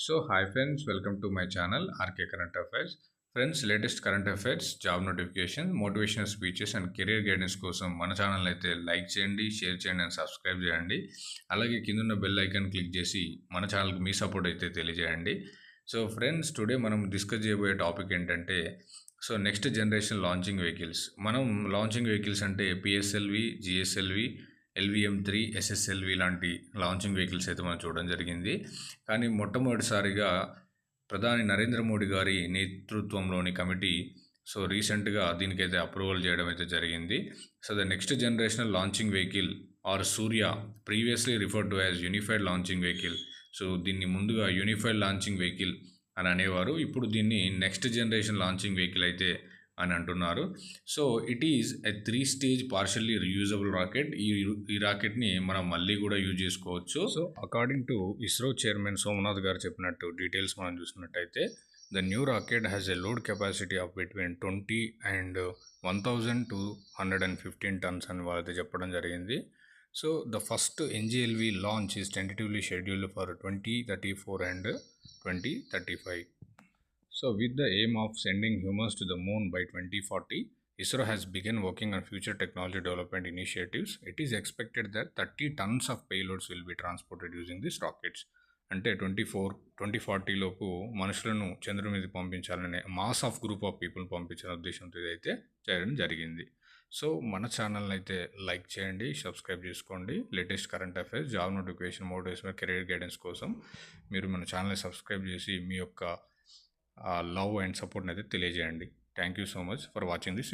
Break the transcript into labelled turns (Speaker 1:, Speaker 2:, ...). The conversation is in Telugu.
Speaker 1: So, hi friends, welcome to my channel RK Current Affairs. Friends latest current affairs, job notification, motivational speeches and career guidance కోసం మన ఛానల్ అయితే లైక్ చేయండి, షేర్ చేయండి అండ్ సబ్స్క్రైబ్ చేయండి. అలాగే కింద బెల్ ఐకాన్ క్లిక్ చేసి మన ఛానల్కి మీ సపోర్ట్ అయితే తెలియజేయండి. సో ఫ్రెండ్స్, టుడే మనం డిస్కస్ చేయబోయే టాపిక్ ఏంటంటే నెక్స్ట్ జనరేషన్ లాంచింగ్ వెహికల్స్. మనం లాంచింగ్ వెహికల్స్ అంటే పిఎస్ఎల్వి, జిఎస్ఎల్వి, LVM3, SSLV లాంటి లాంచింగ్ వెహికల్స్ అయితే మనం చూడడం జరిగింది. కానీ మొట్టమొదటిసారిగా ప్రధాని నరేంద్ర మోడీ గారి నేతృత్వంలోని కమిటీ రీసెంట్గా దీనికైతే అప్రూవల్ చేయడం అయితే జరిగింది. The next generational launching vehicle or Surya, previously referred to as unified launching vehicle. దీన్ని ముందుగా యూనిఫైడ్ లాంచింగ్ వెహికల్ అని అనేవారు. ఇప్పుడు దీన్ని నెక్స్ట్ జనరేషన్ లాంచింగ్ వెహికల్ అయితే అని అంటున్నారు. It is a 3-stage partially reusable rocket. ఈ రాకెట్ని మనం మళ్ళీ కూడా యూజ్ చేసుకోవచ్చు. According to ISRO chairman Somnath గారు చెప్పినట్టు డీటెయిల్స్ మనం చూసినట్టయితే, the new rocket has a load capacity of between 20 and 1215 tons అని వాళ్ళైతే చెప్పడం జరిగింది. The first NGLV launch is tentatively scheduled for 2034 and 2035. With the aim of sending humans to the moon by 2040, ISRO has begun working on future technology development initiatives. It is expected that 30 tons of payloads will be transported using these rockets. అంటే 2040 లోపు మనుషులను చంద్రుడి మీద పంపించాలనే mass of group of people పంపించిన ఉద్దేశంతో ఇదైతే చేయడం జరిగింది. మన ఛానల్ని అయితే లైక్ చేయండి, సబ్స్క్రైబ్ చేసుకోండి. Latest current affairs, job notification, motivation, career guidance కోసం మీరు మన ఛానల్ని సబ్స్క్రైబ్ చేసి మీ యొక్క లవ్ అండ్ సపోర్ట్ని అయితే తెలియజేయండి. Thank you so much for watching this.